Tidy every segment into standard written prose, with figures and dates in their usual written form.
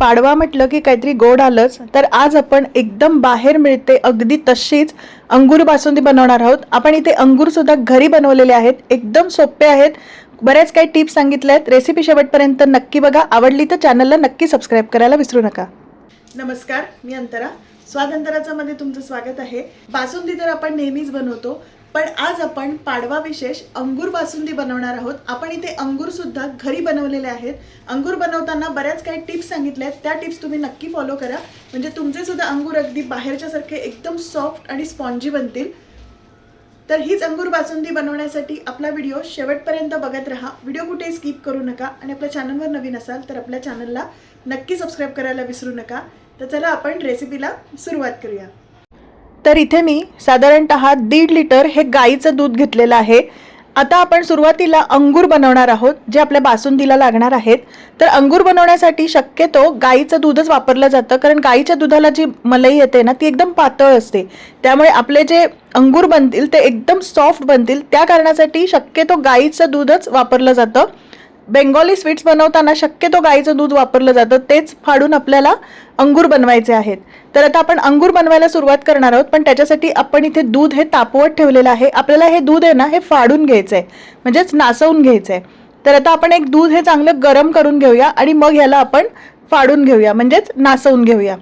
पाडवा म्हटलं की काहीतरी गोड आलंच, तर आज आपण एकदम बाहेर मिळते अगदी तशीच अंगूर बासुंदी बनवणार आहोत। आपण इथे अंगूर सुद्धा घरी बनवलेले आहेत, एकदम सोपे आहेत। बरेच काही टिप्स सांगितल्या आहेत। रेसिपी शेवटपर्यंत नक्की बघा। आवडली तर चॅनलला नक्की सबस्क्राइब करायला विसरू नका। नमस्कार, मी अंतरा। स्वाद अंतराचा मध्ये तुमचं स्वागत आहे। बासुंदी तर आपण नेहमीच बनवतो, पण आज आपण पाडवा विशेष अंगूर बासुंदी बनवणार आहोत। आपण इथे अंगूर सुद्धा घरी बनवलेले आहेत। अंगूर बनवताना बऱ्याच काही टिप्स सांगितल्या आहेत, त्या टिप्स तुम्ही नक्की फॉलो करा, म्हणजे तुमचे सुद्धा अंगूर अगदी बाहेरच्या सारखे एकदम सॉफ्ट आणि स्पॉन्जी बनतील। तर हीच अंगूर बासुंदी बनवण्यासाठी आपला व्हिडिओ शेवटपर्यंत बघत राहा। व्हिडिओ कुठे स्किप करू नका आणि आपल्या चॅनलवर नवीन असाल तर आपल्या चॅनलला नक्की सबस्क्राइब करायला विसरू नका। तर चला आपण रेसिपीला सुरुवात करूया। तर इथे मी साधारणतः 1.5 लिटर हे गाईचं दूध घेतलेलं आहे। आता आपण सुरुवातीला अंगूर बनवणार आहोत, जे आपल्या बासुंदीला लागणार आहेत। तर अंगूर बनवण्यासाठी शक्यतो गाईचं दूधच वापरलं जातं, कारण गाईच्या दुधाला जी मलाई येते ना ती एकदम पातळ असते, त्यामुळे आपले जे अंगूर बनतील ते एकदम सॉफ्ट बनतील। त्या कारणासाठी शक्यतो गाईचं दूधच वापरलं जातं। बेंगॉली स्वीट्स बनवताना शक्यतो गाईचं दूध वापरलं जातं, तेच फाडून आपल्याला अंगूर बनवायचे आहेत। तर आता आपण अंगूर बनवायला सुरुवात करणार आहोत, पण त्याच्यासाठी आपण इथे दूध हे तापवत ठेवलेलं आहे। आपल्याला हे दूध आहे ना हे फाडून घ्यायचंय, म्हणजेच नासवून घ्यायचंय। तर आता आपण एक दूध हे चांगलं गरम करून घेऊया आणि मग याला आपण फाडून घेऊया, म्हणजेच नासवून घेऊया।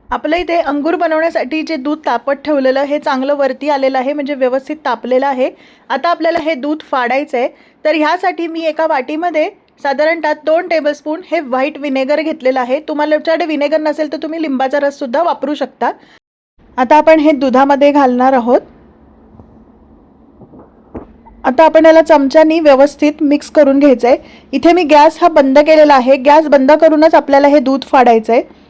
आपल्या इथे अंगूर बनवण्यासाठी जे दूध तापत ठेवलेलं हे चांगलं वरती आलेलं आहे, म्हणजे व्यवस्थित तापलेलं आहे। आता आपल्याला हे दूध फाडायचं आहे। तर ह्यासाठी मी एका वाटीमध्ये साधारणतः 2 टेबलस्पून हे व्हाईट विनेगर घेतलेलं आहे। तुम्हाला तुमच्याकडे विनेगर नसेल तर तुम्ही लिंबाचा रस सुद्धा वापरू शकता। आता आपण हे दुधामध्ये घालणार आहोत। आता आपण याला चमच्यानी व्यवस्थित मिक्स करून घ्यायचं आहे। इथे मी गॅस हा बंद केलेला आहे, गॅस बंद करूनच आपल्याला हे दूध फाडायचं आहे।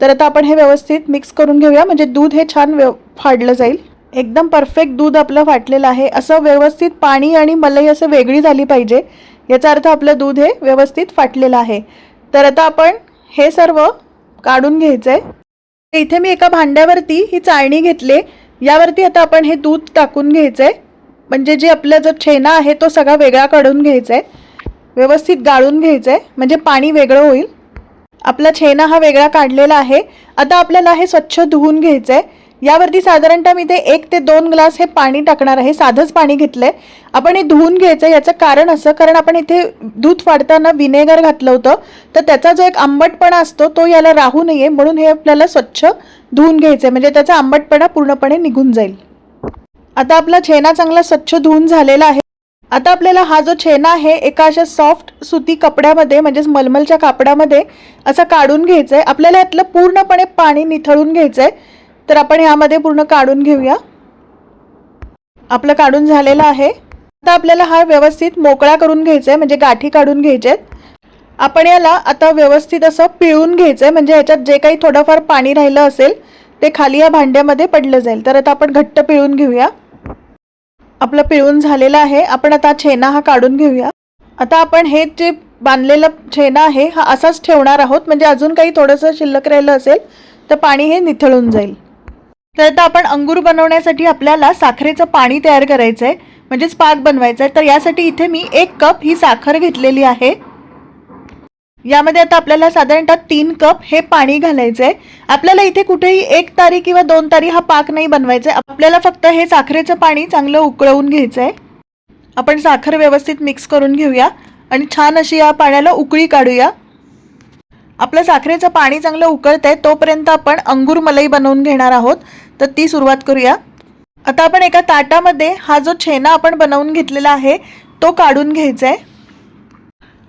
तर आता आपण हे व्यवस्थित मिक्स करून घेऊया, म्हणजे दूध हे छान फाडलं जाईल। एकदम परफेक्ट दूध आपलं फाटलेलं आहे। असं व्यवस्थित पाणी आणि मलाई असं वेगळी झाली पाहिजे, याचा अर्थ आपलं दूध हे व्यवस्थित फाटलेलं आहे। तर आता आपण हे सर्व काढून घ्यायचंय। इथे मी एका भांड्यावरती ही चाळणी घेतली, यावरती आता आपण हे दूध टाकून घ्यायचंय, म्हणजे जे आपला जो छेना आहे तो सगळा वेगळा काढून घ्यायचा आहे। व्यवस्थित गाळून घ्यायचंय, म्हणजे पाणी वेगळं होईल। आपला छेना हा वेगळा काढलेला आहे। आता आपल्याला हे स्वच्छ धुवून घ्यायचंय। यावरती साधारणतः मी ते 1 ते 2 ग्लास हे पाणी टाकणार आहे। साधंच पाणी घेतलंय। आपण हे धुवून घ्यायचं, याचं कारण असं, कारण आपण इथे दूध फाडताना विनेगर घातलं होतं, तर त्याचा जो एक आंबटपणा असतो तो याला राहू नये, म्हणून हे आपल्याला स्वच्छ धुवून घ्यायचंय, म्हणजे त्याचा आंबटपणा पूर्णपणे निघून जाईल। आता आपला छेना चांगला स्वच्छ धुवून झालेला आहे। आता आपल्याला हा जो छेना आहे एका अशा सॉफ्ट सुती कपड्यामध्ये, म्हणजेच मलमलच्या कापडामध्ये असं काढून घ्यायचंय। आपल्याला यातलं पूर्णपणे पाणी निथळून घ्यायचंय। तर आपण यामध्ये पूर्ण काढून घेऊया। आपलं काढून झालेलं आहे। आता आपल्याला हा व्यवस्थित मोकळा करून घ्यायचंय, म्हणजे गाठी काढून घ्यायच्यात। आपण याला आता व्यवस्थित असं पिळून घ्यायचंय, म्हणजे ह्याच्यात जे काही थोडंफार पाणी राहिलं असेल ते खाली या भांड्यामध्ये पडलं जाईल। तर आता आपण घट्ट पिळून घेऊया। आपलं पिळून झालेलं आहे। आपण आता छेना हा काढून घेऊया। आता आपण हे जे बांधलेलं छेना आहे हा असाच ठेवणार आहोत, म्हणजे अजून काही थोडंसं शिल्लक राहिलं असेल तर पाणी हे निथळून जाईल। तर आता आपण अंगूर बनवण्यासाठी आपल्याला साखरेचं पाणी तयार करायचं आहे, म्हणजेच पाक बनवायचा आहे। तर यासाठी इथे मी 1 कप ही साखर घेतलेली आहे। यामध्ये आता आपल्याला साधारणतः 3 कप हे पाणी घालायचं आहे। आपल्याला इथे कुठेही 1 तारी किंवा 2 तारी हा पाक नाही बनवायचा आहे, आपल्याला फक्त हे साखरेचं पाणी चांगलं उकळवून घ्यायचं आहे। आपण साखर व्यवस्थित मिक्स करून घेऊया आणि छान अशी या पाण्याला उकळी काढूया। आपलं साखरेचं पाणी चांगलं उकळतंय तोपर्यंत आपण अंगूर मलाई बनवून घेणार आहोत, तर ती सुरुवात करूया। आता आपण एका ताटामध्ये हा जो छेना आपण बनवून घेतलेला आहे तो काढून घ्यायचा आहे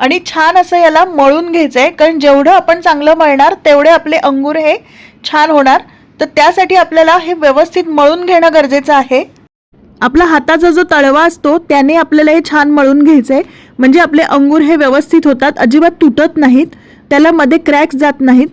आणि छान असं याला मळून घ्यायचं आहे, कारण जेवढं आपण चांगलं मळणार तेवढे आपले अंगूर हे छान होणार। तर त्यासाठी आपल्याला हे व्यवस्थित मळून घेणं गरजेचं आहे। आपला हाताचा जो तळवा असतो त्याने आपल्याला हे छान मळून घ्यायचं आहे, म्हणजे आपले अंगूर हे व्यवस्थित होतात, अजिबात तुटत नाहीत, त्याला मध्ये क्रॅक्स जात नाहीत।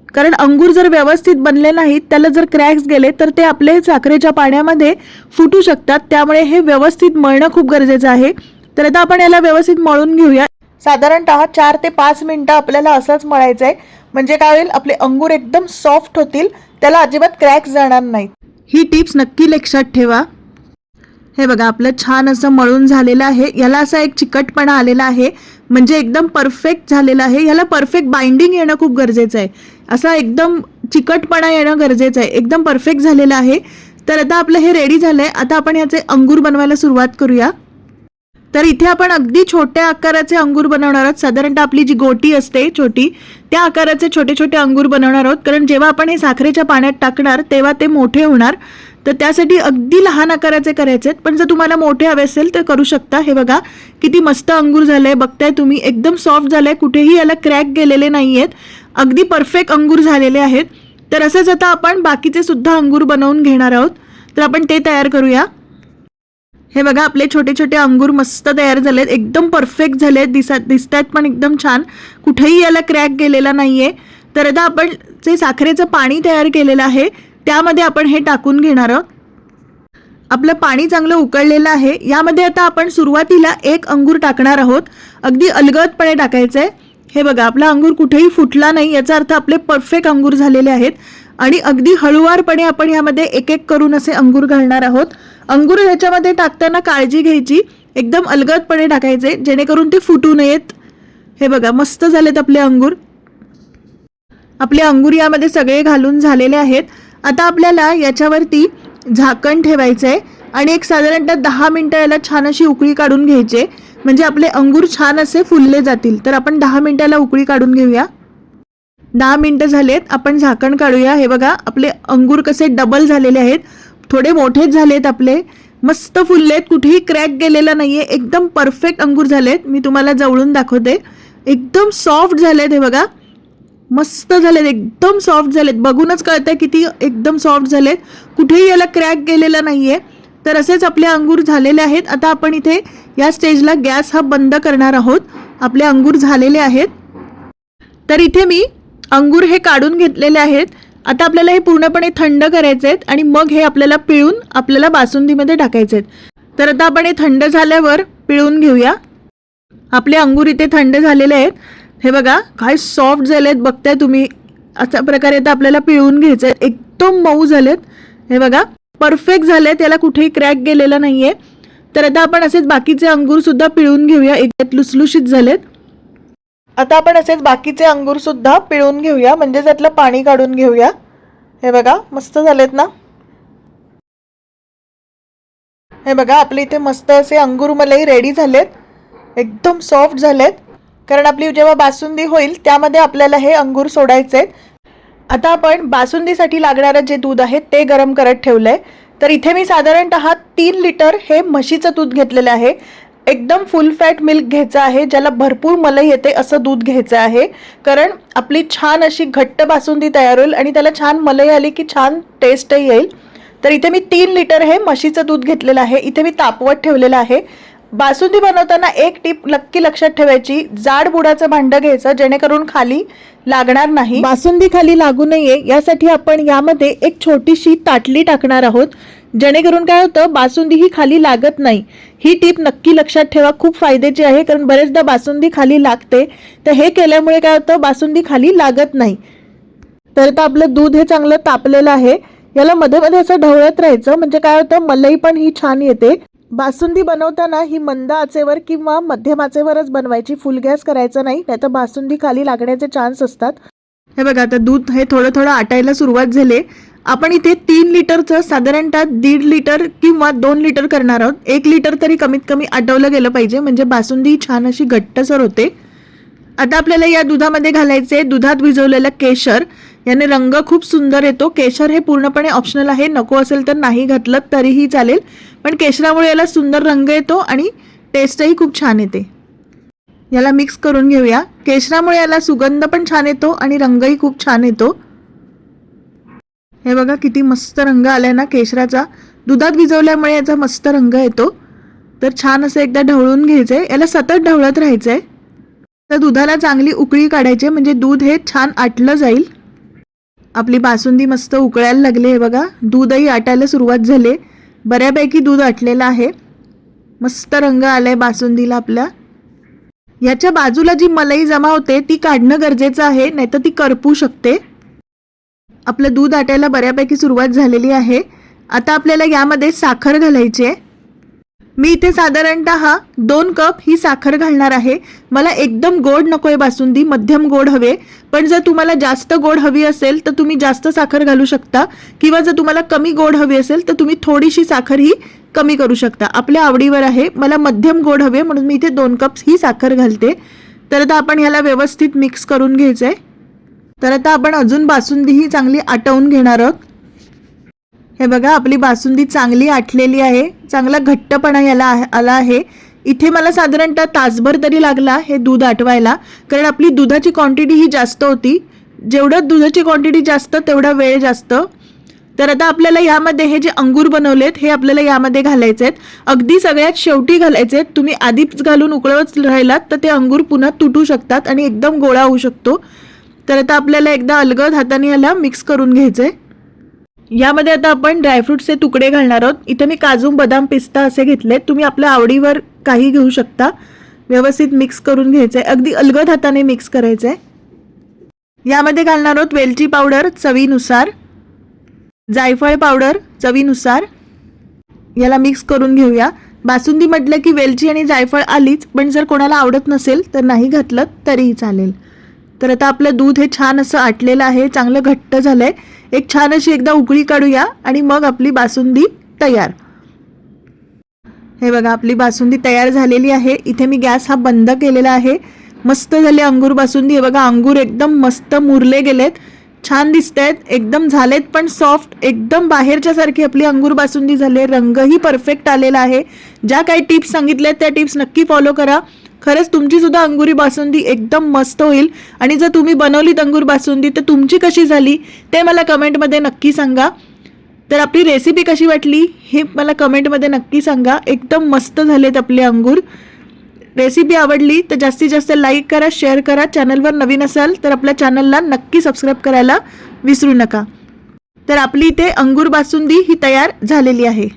कारण अंगूर जर व्यवस्थित बनले नाहीत, त्याला जर क्रॅक्स गेले तर ते आपले साखरेच्या पाण्यामध्ये फुटू शकतात, त्यामुळे हे व्यवस्थित मळणं खूप गरजेचं आहे। तर आता आपण याला व्यवस्थित मळून घेऊया। साधारणतः 4 ते 5 मिनिटं आपल्याला असंच मळायचं आहे, म्हणजे काय होईल, आपले अंगूर एकदम सॉफ्ट होतील, त्याला अजिबात क्रॅक्स जाणार नाहीत। ही टिप्स नक्की लक्षात ठेवा। हे बघा आपलं छान असं मळून झालेलं आहे। याला असा एक चिकटपणा आलेला आहे, म्हणजे एकदम परफेक्ट झालेलं आहे. ह्याला परफेक्ट बाइंडिंग येणं खूप गरजेचं आहे. असा एकदम चिकटपणा येणं गरजेचं आहे. एकदम परफेक्ट झालेलं आहे. तर आता आपलं हे रेडी झालंय. आता आपण याचे अंगूर बनवायला सुरुवात करूया. तर इथे आपण अगदी छोट्या आकाराचे अंगूर बनवणार आहोत. साधारणतः आपली जी गोटी असते छोटी त्या आकाराचे छोटे छोटे अंगूर बनवणार आहोत. कारण जेव्हा आपण हे साखरेच्या पाण्यात टाकणार तेव्हा ते मोठे होणार. तर त्यासाठी अगदी लहान आकाराचे करायचे आहेत. पण जर तुम्हाला मोठे हवे असेल तर करू शकता. हे बघा किती मस्त अंगूर झाले, बघताय तुम्ही, एकदम सॉफ्ट झाले, कुठेही याला क्रॅक गेलेले नाही आहेत, अगदी परफेक्ट अंगूर झालेले आहेत. तर असंच आता आपण बाकीचे सुद्धा अंगूर बनवून घेणार आहोत. तर आपण ते तयार करूया. हे बघा आपले छोटे छोटे अंगूर मस्त तयार झालेत, एकदम परफेक्ट झालेत, दिसतात पण एकदम छान, कुठेही याला क्रॅक गेलेला नाहीये. तर आता आपण जे साखरेचं पाणी तयार केलेलं आहे त्यामध्ये आपण हे टाकून घेणार आहोत. आपलं पाणी चांगलं उकळलेलं आहे. यामध्ये आता आपण सुरुवातीला एक अंगूर टाकणार आहोत. अगदी अलगदपणे टाकायचं आहे. हे बघा आपला अंगूर कुठेही फुटला नाही, याचा अर्थ आपले परफेक्ट अंगूर झालेले आहेत. आणि अगदी हळूवारपणे आपण यामध्ये एक एक करून असे अंगूर घालणार आहोत. अंगूर ह्याच्यामध्ये टाकताना काळजी घ्यायची, एकदम अलगदपणे टाकायचे जेणेकरून ते फुटू नयेत. हे बघा मस्त झालेत आपले अंगूर. आपले अंगूर यामध्ये सगळे घालून झालेले आहेत. आता आपल्याला याच्यावरती झाकण ठेवायचं आहे आणि एक साधारणतः 10 मिनिटं याला छान अशी उकळी काढून घ्यायची, म्हणजे आपले अंगूर छान असे फुलले जातील. तर आपण 10 मिनिटाला उकळी काढून घेऊया. 10 मिनिटं झालेत, आपण झाकण काढूया. हे बघा आपले अंगूर कसे डबल झालेले आहेत, थोडे मोठेच झालेत, आपले मस्त फुललेत, कुठेही क्रॅक गेलेला नाहीये, एकदम परफेक्ट अंगूर झालेत. मी तुम्हाला जवळून दाखवते, एकदम सॉफ्ट झालेत. हे बघा मस्त झालेत, एकदम सॉफ्ट झालेत, बघूनच कळतंय किती एकदम सॉफ्ट झालेत, कुठेही याला क्रॅक गेलेला नाहीये. तर असेच आपले अंगूर झालेले आहेत. आता आपण इथे या स्टेजला गॅस हा बंद करणार आहोत. आपले अंगूर झालेले आहेत. तर इथे मी अंगूर हे काढून घेतलेले आहेत. आता आपल्याला हे पूर्णपणे थंड करायचे आहेत आणि मग हे आपल्याला पिळून आपल्याला बासुंदीमध्ये टाकायचे आहेत. तर आता आपण हे थंड झाल्यावर पिळून घेऊया. आपले अंगूर इथे थंड झालेले आहेत. हे बघा काय सॉफ्ट झालेत, बघताय तुम्ही. अशा प्रकारे आता आपल्याला पिळून घ्यायचे आहेत. एकदम मऊ झालेत. हे बघा परफेक्ट झालेत, याला कुठेही क्रॅक गेलेला नाहीये. तर आता आपण असेच बाकीचे अंगूर सुद्धा पिळून घेऊया, एकदम लुसलुशीत झालेत. आता आपण असेच बाकीचे अंगूर सुद्धा पिळून घेऊया, म्हणजे त्यातलं पाणी काढून घेऊया. हे बघा मस्त झालेत ना. हे बघा आपले इथे मस्त असे अंगूर मलई रेडी झालेत, एकदम सॉफ्ट झालेत. कारण आपली जेव्हा बासुंदी होईल त्यामध्ये आपल्याला हे अंगूर सोडायचे आहेत. आता आपण बासुंदीसाठी लागणारं जे दूध आहे ते गरम करत ठेवलंय. तर इथे मी साधारणतः 3 लिटर हे म्हशीचं दूध घेतलेलं आहे. एकदम फुल फॅट मिल्क घ्यायचं आहे, ज्याला भरपूर मलाई येते असं दूध घ्यायचं आहे. कारण आपली छान अशी घट्ट बासुंदी तयार होईल आणि त्याला छान मलाई आली की छान टेस्टही येईल. तर इथे मी 3 लिटर हे म्हशीचं दूध घेतलेलं आहे. इथे मी तापवत ठेवलेलं आहे. बासुंदी बनवताना एक टिप नक्की लक्षात ठेवायची, जाड बुडाचं भांडं घ्यायचं जेणेकरून खाली लागणार नाही, बासुंदी खाली लागू नये यासाठी आपण यामध्ये एक छोटीशी ताटली टाकणार आहोत, जेणेकरून काय होतं बासुंदी ही खाली लागत नाही. ही टिप नक्की लक्षात ठेवा, खूप फायद्याची आहे. कारण बरेचदा बासुंदी खाली लागते, तर हे केल्यामुळे काय होतं बासुंदी खाली लागत नाही. तर आता आपलं दूध हे चांगलं तापलेलं आहे. याला मध्ये मध्ये असं ढवळत राहायचं, म्हणजे काय होतं मलाई पण ही छान येते. बासुंदी बनवताना ही मंद आचेवर किंवा मध्यम आचेवरच बनवायची, फुल गॅस करायचा नाही, नाहीतर बासुंदी खाली लागण्याचे चान्स असतात. हे बघा आता दूध हे थोडं थोडं आटायला सुरुवात झाली. आपण इथे 3 लिटरचं साधारणतः 1.5 लिटर किंवा 2 लिटर करणार आहोत. 1 लिटर तरी कमीत कमी आटवलं गेलं पाहिजे, म्हणजे बासुंदी छान अशी घट्टसर होते. आता आपल्याला या दुधामध्ये घालायचे दुधात भिजवलेलं केशर. याने रंग खूप सुंदर येतो. केशर हे पूर्णपणे ऑप्शनल आहे, नको असेल तर नाही घातलं तरीही चालेल, पण केशरामुळे याला सुंदर रंग येतो आणि टेस्टही खूप छान येते. याला मिक्स करून घेऊया. केशरामुळे याला सुगंध पण छान येतो आणि रंगही खूप छान येतो. हे बघा किती मस्त रंग आलाय ना केशराचा. दुधात भिजवल्यामुळे याचा मस्त रंग येतो. तर छान असं एकदा ढवळून घ्यायचंय, याला सतत ढवळत राहायचंय. तर दुधाला चांगली उकळी काढायची, म्हणजे दूध हे छान आटलं जाईल. आपली बासुंदी मस्त उकळायला लागली. हे बघा दूधही आटायला सुरुवात झाली. बऱ्यापैकी दूध आटलेलं आहे. मस्त रंग आलाय बासुंदीला आपल्या. याच्या बाजूला जी मलाई जमा होते ती काढणं गरजेचं आहे, नाहीतर ती करपू शकते. आपलं दूध आटायला बऱ्यापैकी सुरुवात झालेली आहे. आता आपल्याला यामध्ये साखर घालायची आहे. मी इथे साधारणतः 2 कप ही साखर घालणार आहे। मला एकदम गोड नकोय बासुंदी, मध्यम गोड हवे। पण जर तुम्हाला जास्त गोड हवी असेल तर तुम्ही जास्त साखर घालू शकता, किंवा जर तुम्हाला कमी गोड हवी असेल तर तुम्ही थोडीशी साखर ही कमी करू शकता, आपल्या आवडीवर आहे। मला मध्यम गोड हवे म्हणून मी इथे 2 कप ही साखर घालते। तर आता आपण ह्याला व्यवस्थित मिक्स करून घ्यायचंय। तर आता आपण अजून बासुंदी ही चांगली आटवून घेणार आहोत। हे बघा, आपली बासुंदी चांगली आटलेली आहे, चांगला घट्टपणा याला आला आहे। इथे मला साधारणतः तासभर तरी लागला हे दूध आटवायला, कारण आपली दुधाची क्वांटिटी ही जास्त होती। जेवढं दुधाची क्वांटिटी जास्त तेवढा वेळ जास्त। तर आता आपल्याला यामध्ये हे जे अंगूर बनवलेत हे आपल्याला यामध्ये घालायचे आहेत। अगदी सगळ्यात शेवटी घालायचे आहेत, तुम्ही आधीच घालून उकळवत राहिलात तर ते अंगूर पुन्हा तुटू शकतात आणि एकदम गोळा होऊ शकतो। तर आता आपल्याला एकदा अलगद हाताने याला मिक्स करून घ्यायचंय। यामध्ये आता आपण ड्रायफ्रुट्सचे तुकडे घालणार आहोत। इथे मी काजू, बदाम, पिस्ता असे घेतले, तुम्ही आपल्या आवडीवर काही घेऊ शकता। व्यवस्थित मिक्स करून घ्यायचंय, अगदी अलगद हाताने मिक्स करायचंय। यामध्ये घालणार आहोत वेलची पावडर चवीनुसार, जायफळ पावडर चवीनुसार। याला मिक्स करून घेऊया। बासुंदी म्हटलं की वेलची आणि जायफळ आलीच, पण जर कोणाला आवडत नसेल तर नाही घातलं तरीही चालेल। तर आता आपलं दूध हे छान असं आटलेलं आहे, चांगलं घट्ट झालंय। एक छान अशी एकदा उकळी काढूया आणि मग आपली बासुंदी तयार। हे बघा, आपली बासुंदी तयार झालेली आहे। इथे मी गॅस हा बंद केलेला आहे। मस्त झाले अंगूर बासुंदी। हे बघा, अंगूर एकदम मस्त मुरले गेलेत, छान दिसतायत, एकदम झालेत पण सॉफ्ट, एकदम बाहेरच्या सारखी आपली अंगूर बासुंदी झाले। रंगही परफेक्ट आलेला आहे। ज्या काही टिप्स सांगितल्यात त्या टिप्स नक्की फॉलो करा, खरंच तुमची सुद्धा अंगुरी बासुंदी एकदम मस्त होईल। आणि जर तुम्ही बनवलीत अंगूर बासुंदी तर तुमची कशी झाली ते मला कमेंटमध्ये नक्की सांगा। तर आपली रेसिपी कशी वाटली हे मला कमेंटमध्ये नक्की सांगा। एकदम मस्त झालेत आपले अंगूर। रेसिपी आवडली तर जास्तीत जास्त लाईक करा, शेअर करा। चॅनलवर नवीन असाल तर आपल्या चॅनलला नक्की सबस्क्राईब करायला विसरू नका। तर आपली इथे अंगूर बासुंदी ही तयार झालेली आहे।